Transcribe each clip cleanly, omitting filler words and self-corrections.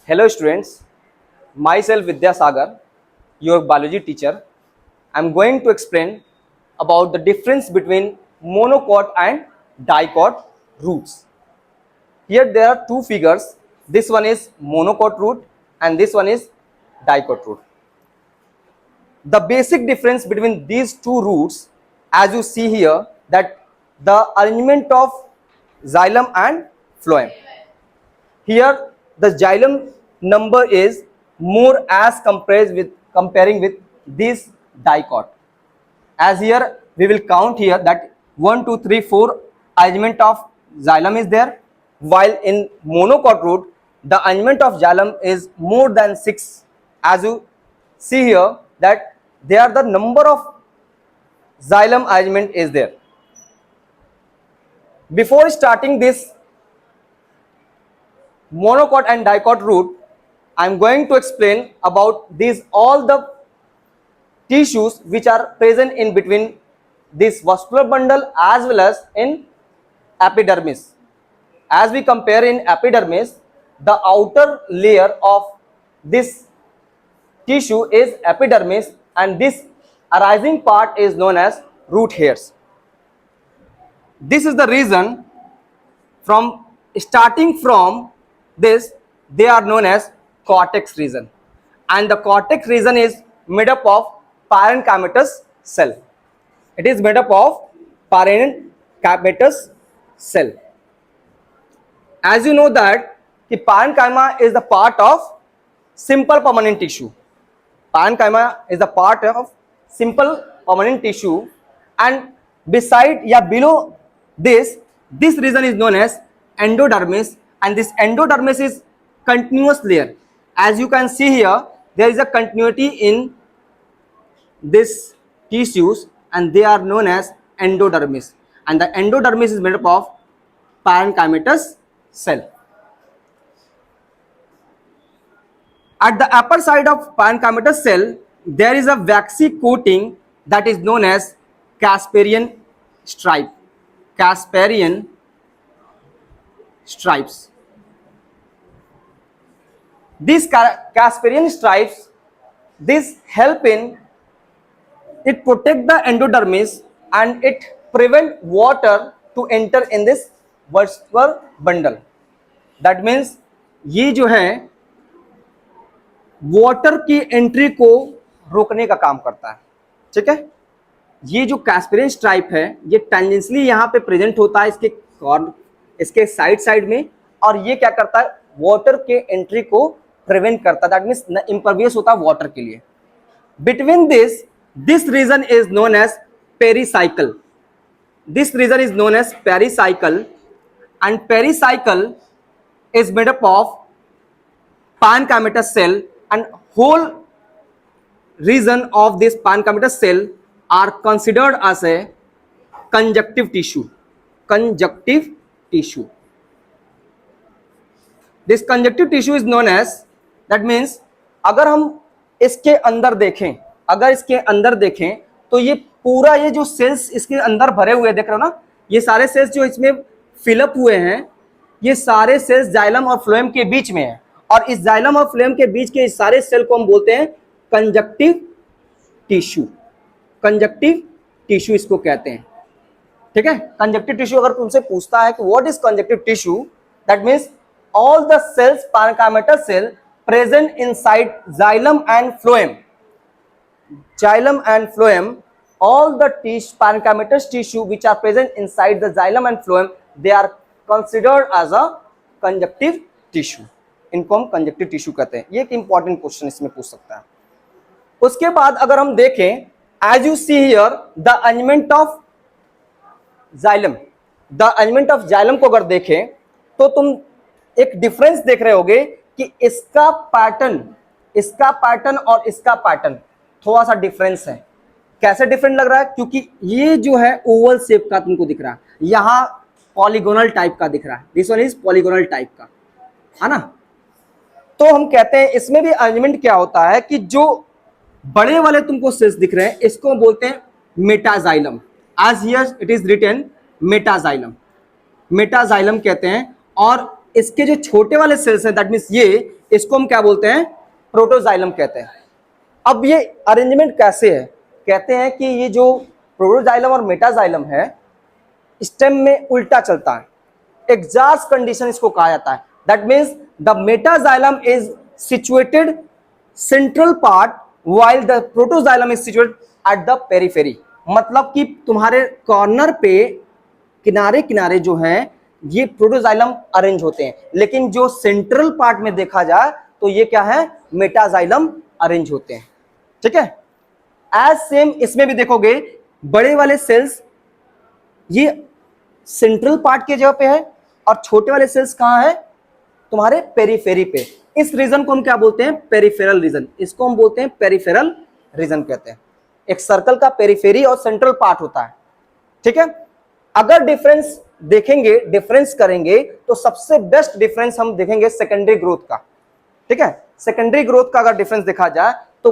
Hello students, myself Vidya Sagar, your biology teacher. I am going to explain about the difference between monocot and dicot roots. Here there are two figures. This one is monocot root and this one is dicot root. The basic difference between these two roots, as you see here, that the arrangement of xylem and phloem. Here the xylem number is more as comparing with this dicot. As here we will count here that 1, 2, 3, 4 arrangement of xylem is there, while in monocot root the arrangement of xylem is more than 6. As you see here that there the number of xylem arrangement is there. Before starting this monocot and dicot root, I am going to explain about these all the tissues which are present in between this vascular bundle as well as in epidermis. As we compare in epidermis, the outer layer of this tissue is epidermis and this arising part is known as root hairs. This is the reason starting from this they are known as cortex region, and the cortex region is made up of parenchymatous cell. It is made up of parenchymatous cell. As you know that the parenchyma is the part of simple permanent tissue. Parenchyma is the part of simple permanent tissue, and beside below this region is known as endodermis, and this endodermis is continuous layer. As you can see here, there is a continuity in this tissues and they are known as endodermis, and the endodermis is made up of parenchymatous cell. At the upper side of parenchymatous cell there is a waxy coating that is known as Casparian stripe. Casparian stripes. These Casparian stripes, this help in it protect the endodermis and it prevent water to enter in this vascular bundle. That means ये जो है water की entry को रोकने का काम करता है. ठीक है, ये जो कैस्पेरियन स्ट्राइप है ये टेंजेंशियली यहाँ पे प्रेजेंट होता है इसके साइड में, और ये क्या करता है वाटर के एंट्री को प्रिवेंट करता है. दैट मीन्स इम्परवियस होता है वाटर के लिए. Between this region is known as pericycle. This region is known as pericycle, and pericycle is made up of parenchymatous cell, and whole region of this parenchymatous cell are considered as a conjunctive tissue. Conjunctive tissue. This conjunctive tissue is known as, that means अगर हम इसके अंदर देखें तो ये पूरा ये जो सेल्स इसके अंदर भरे हुए देख रहे हो ना, ये सारे सेल्स जो इसमें फिलअप हुए हैं, ये सारे सेल्स जाइलम और फ्लोएम के बीच में है, और इस जाइलम और फ्लोएम के बीच के इस सारे सेल को हम बोलते हैं कंजक्टिव टिश्यू. कंजक्टिव टिश्यू इसको कहते हैं. ठीक है, कंजक्टिव टिश्यू अगर तुमसे पूछता है कि what is conjunctive tissue, that means all the cells parenchymatous cell present inside xylem and phloem. Xylem and phloem, all the parenchymatous tissue which are present inside the xylem and phloem, they are considered as a conjunctive tissue. इनको हम conjunctive tissue कहते हैं. ये एक important question इसमें पूछ सकता है. उसके बाद अगर हम देखें, as you see here, the arrangement of xylem, the arrangement of xylem को अगर देखें तो तुम एक डिफरेंस देख रहे होगे कि इसका पैटर्न और इसका पैटर्न थोड़ा सा डिफरेंस है. कैसे डिफरेंट लग रहा है? क्योंकि ये जो है ओवल शेप का तुमको दिख रहा है, यहाँ पॉलीगोनल टाइप का दिख रहा है. This one is polygonal type का, है ना. तो हम कहते हैं इसमें भी अरेंजमेंट क्या होता है कि जो बड़े वाले तुमको सेल्स दिख रहे हैं इसको बोलते हैं metaxylem. As here it is written metaxylem कहते हैं. और इसके जो छोटे वाले सेल्स हैं, दैट मीन्स इसको हम क्या बोलते हैं, प्रोटोजाइलम कहते हैं। अब ये अरेंजमेंट कैसे है, कहते हैं कि ये जो प्रोटोजाइलम और मेटाजाइलम है स्टेम में उल्टा चलता है, एग्जॉस्ट कंडीशन इसको कहा जाता है। That means the metaxylem is situated central part while the protoxylem is situated at the periphery. मतलब कि तुम्हारे कॉर्नर पे किनारे किनारे जो हैं ये प्रोटोजाइलम अरेंज होते हैं, लेकिन जो सेंट्रल पार्ट में देखा जाए तो ये क्या है, मेटाजाइलम अरेंज होते हैं। ठीक है, एज सेम इसमें भी देखोगे बड़े वाले सेल्स ये सेंट्रल पार्ट के जगह पे है और छोटे वाले सेल्स कहां है, तुम्हारे पेरिफेरी पे। इस रीजन को हम क्या बोलते हैं, पेरिफेरल रीजन। इसको हम बोलते हैं पेरिफेरल रीजन कहते हैं। एक सर्कल का पेरिफेरी और सेंट्रल पार्ट होता है। ठीक है, अगर डिफरेंस देखेंगे, डिफरेंस करेंगे तो सबसे बेस्ट डिफरेंस हम देखेंगे सेकेंडरी ग्रोथ का। ठीक है, सेकेंडरी ग्रोथ का अगर डिफरेंस देखा जाए तो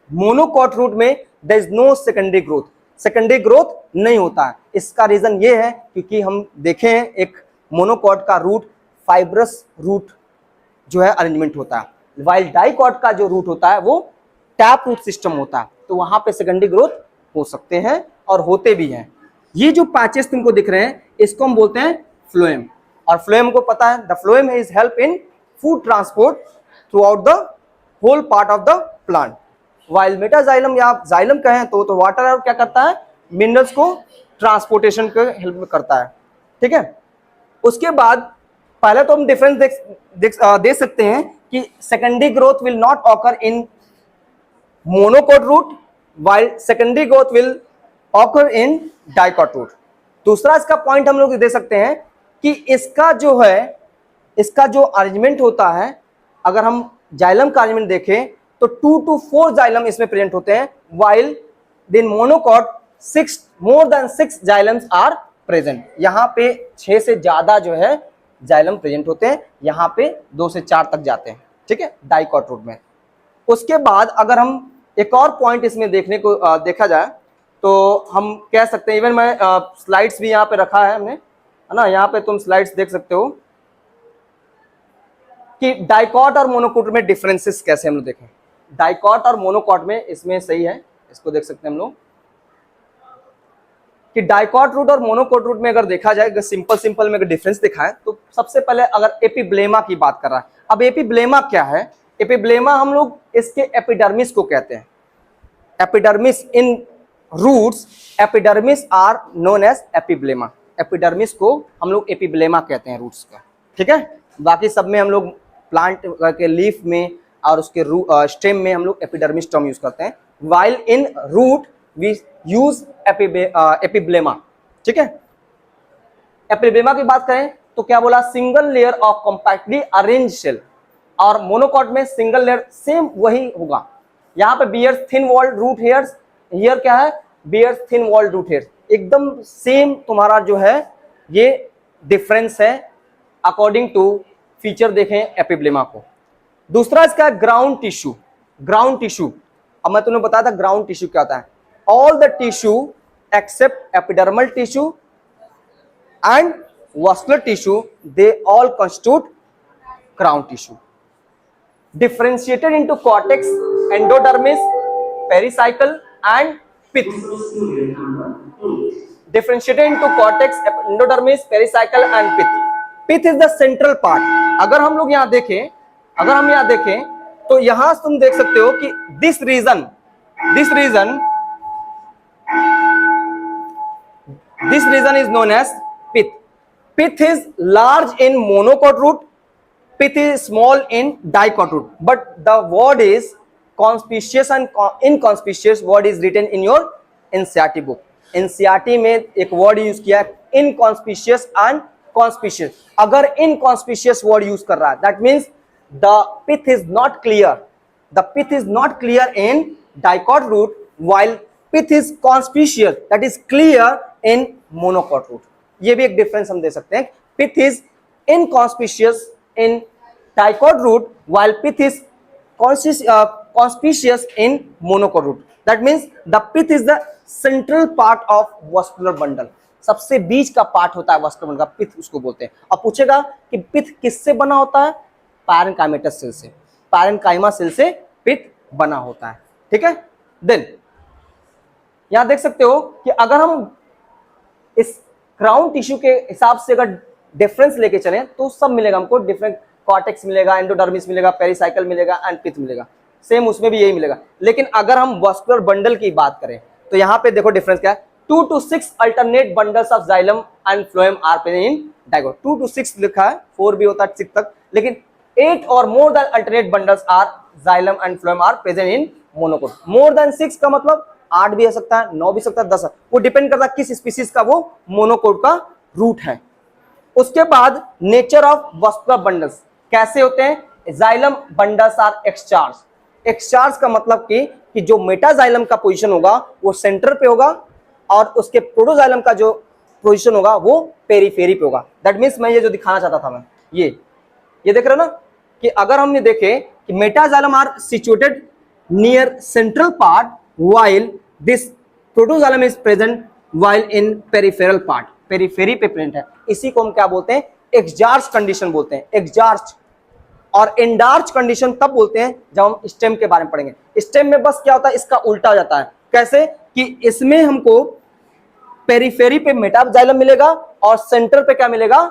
मोनोकॉट रूट में there is no secondary growth, secondary growth नहीं होता है। इसका रीजन ये है क्योंकि हम देखे हैं एक मोनोकॉट का रूट फाइब्रस रूट जो है अरेंजमेंट होता है, वाइल डाइकॉट का जो रूट होता है वो टैप रूट सिस्टम होता है, तो वहां पे सेकेंडरी ग्रोथ हो सकते हैं और होते भी हैं। ये जो पैचेस तुमको दिख रहे हैं इसको हम बोलते हैं फ्लोएम, और फ्लोएम को पता है the phloem is help in food transport throughout the whole part of the plant. While metaxylem या जाइलम कहें तो वाटर और क्या करता है, मिनरल्स को ट्रांसपोर्टेशन के हेल्प में करता है। ठीक है, उसके बाद पहले तो हम डिफरेंस दे सकते हैं कि secondary growth will not occur in monocot root while secondary growth will occur in dicot root। दूसरा इसका पॉइंट हम लोग दे सकते हैं कि इसका जो है, इसका जो अरेंजमेंट होता है, अगर हम जाइलम का अरेंजमेंट देखें तो 2 to 4 जाइलम इसमें प्रेजेंट होते हैं, while in monocot 6 more than 6 जाइलम्स are present. यहाँ पे 6 से ज्यादा जो है जाइलम प्रेजेंट होते हैं, यहाँ पे 2 से 4 तक जाते हैं। ठीक है, डाइकॉट रूट में। उसके बाद अगर हम एक और पॉइंट इसमें देखने को देखा जाए तो हम कह सकते हैं, इवन मैं स्लाइड्स भी यहाँ पे रखा है हमने, है ना, यहाँ पे तुम स्लाइड्स देख सकते हो कि डाइकॉट और मोनोकॉट में डिफरेंसेस कैसे हम लोग देखें। डाइकॉट और मोनोकॉट में इसमें सही है, इसको देख सकते हैं हम लोग कि डाइकॉट रूट और मोनोकॉट रूट में अगर देखा जाए, सिंपल में अगर डिफरेंस दिखा है तो सबसे पहले अगर एपिब्लेमा की बात कर रहा है। अब एपिब्लेमा क्या है, एपिब्लेमा हम लोग इसके एपिडर्मिस को कहते हैं। Epidermis in roots, epidermis are known as epiblema. Epidermis को हम लोग एपिब्लेमा कहते हैं रूट्स का। ठीक है, बाकी सब में हम लोग प्लांट के लीफ में और उसके स्टेम में हम लोग एपिडर्मिस टर्म यूज करते हैं, while in root we use epiblema. ठीक है, एपिब्लेमा की बात करें तो क्या बोला, single layer of compactly arrange cell, और मोनोकॉट में सिंगल लेयर सेम वही होगा। यहाँ पे bears thin walled root hairs, here क्या है, bears thin walled root hairs, एकदम सेम तुम्हारा जो है ये डिफरेंस है अकॉर्डिंग टू फीचर देखें एपिब्लेमा को। दूसरा इसका ग्राउंड टिश्यू। ग्राउंड टिश्यू, अब मैं तुम्हें बताया था ग्राउंड टिश्यू क्या होता है, all the tissue except epidermal tissue and vascular tissue they all constitute ground tissue. Differentiated into cortex, endodermis, pericycle and pith. Differentiated into cortex, endodermis, pericycle and pith. Pith is the central part. अगर हम लोग यहाँ देखें, अगर हम यहाँ देखें तो यहाँ तुम देख सकते हो कि this region is known as pith. Pith is large in monocot root, pith is small in dicot root, but the word is conspicuous and inconspicuous word is written in your NCERT book। NCERT में एक word use किया है inconspicuous and conspicuous। अगर inconspicuous word use कर रहा है that means the pith is not clear, the pith is not clear in dicot root, while pith is conspicuous, that is clear in monocot root। ये भी एक difference हम दे सकते हैं, pith is inconspicuous in dicot root while pith is conspicuous in monocot root। That means the pith is the central part of vascular bundle, सबसे बीच का part होता है vascular bundle का, pith उसको बोलते हैं। अब पूछेगा कि pith किससे बना होता है, पैरेन्काइमेटस सेल से, पैरेन्काइमा सेल से पित्त बना होता है। ठीक है, देन यहां देख सकते हो कि अगर हम इस क्राउन टिश्यू के हिसाब से अगर डिफरेंस लेके चले तो सब मिलेगा हमको, डिफरेंट कॉर्टेक्स मिलेगा, एंडोडर्मिस मिलेगा, पेरिसाइकल मिलेगा एंड पित्त मिलेगा, सेम उसमें भी यही मिलेगा। लेकिन अगर हम वास्कुलर बंडल की बात करें तो यहाँ पे देखो डिफरेंस क्या है, 2 to 6 alternate bundles of xylem and phloem are present in dicot. 2 to 6 लिखा है, 4 भी होता है 6 तक, लेकिन 8 और more than alternate bundles are xylem and phloem are present in monocot. More than 6 का मतलब 8 भी हो सकता है, 9 भी सकता है, 10, वो डिपेंड करता है किस स्पीसीज का वो मोनोकोट का रूट है। उसके बाद नेचर ऑफ वास्कुलर बंडल्स कैसे होते हैं, जाइलम बंडल्स आर एक्सचार्ज। एक्सचार्ज का मतलब कि जो मेटाजाइलम का पोजीशन होगा वो सेंटर पे होगा और उसके प्रोटोजाइलम का जो पोजीशन होगा वो पेरीफेरी पे होगा। दैट मींस मैं ये जो दिखाना चाहता था, मैं ये देख रहे हो ना कि अगर हम ये देखें कि metaxylem are situated near central part while this protoxylem is present while in peripheral part, periphery पे प्रेजेंट है। इसी को हम क्या बोलते हैं, एक्सजार्ज कंडीशन बोलते हैं, एक्सजार्ज। और एंडार्च कंडीशन तब बोलते हैं जब हम स्टेम के बारे में पढ़ेंगे। स्टेम में बस क्या होता है, इसका उल्टा हो जाता है। कैसे कि इसमें हमको पेरीफेरी पे मेटाजाइलम मिलेगा और सेंटर पे क्या मिलेगा,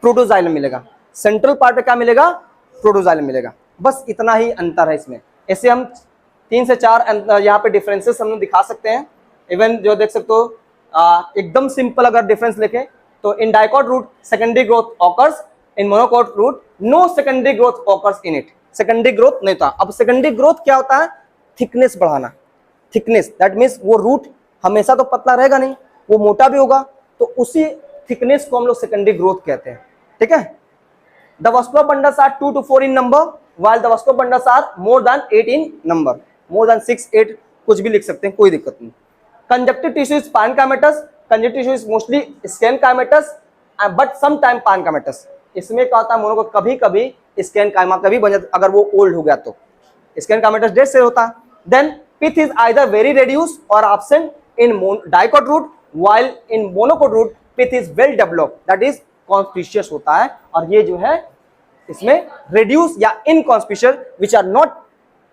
प्रोटोजाइलम मिलेगा। सेंट्रल पार्ट पे क्या मिलेगा, प्रोटोजाइलम मिलेगा। बस इतना ही अंतर है इसमें। ऐसे हम 3 से 4 यहाँ पे डिफरेंसेस हम दिखा सकते हैं। इवन जो देख सकते हो एकदम सिंपल अगर डिफरेंस लिखें तो in dicot root secondary growth occurs, in monocot root no secondary growth occurs in it. Secondary growth नहीं था। अब सेकेंडरी ग्रोथ क्या होता है, थिकनेस बढ़ाना। थिकनेस दैट मीन्स वो रूट हमेशा तो पतला रहेगा नहीं, वो मोटा भी होगा, तो उसी थिकनेस को हम लोग सेकेंडरी ग्रोथ कहते हैं। ठीक है, the vascular bundles are 2 to 4 in number while the vascular bundles are more than 8 in number, more than 6, 8 कुछ भी लिख सकते हैं, कोई दिक्कत नहीं। Conjunctive tissue is parenchymatous, conjunctive tissue is mostly sclerenchymatous but some time parenchymatous. इसमें क्या होता है, मोनो को कभी कभी स्कैनकाइमा का भी बन जाता अगर वो ओल्ड हो गया तो। स्कैनकाइमेटस डेट से होता है। Then pith is either very reduce और absent in dicot root while in monocot root pith is well developed, that is conspicuous होता है। और ये जो है इसमें रेड्यूस या inconspicuous which are not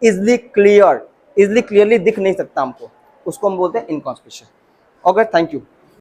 easily clear, easily clearly दिख नहीं सकता हमको, उसको हम बोलते हैं इनकॉन्स्पिशियस। Okay, thank you.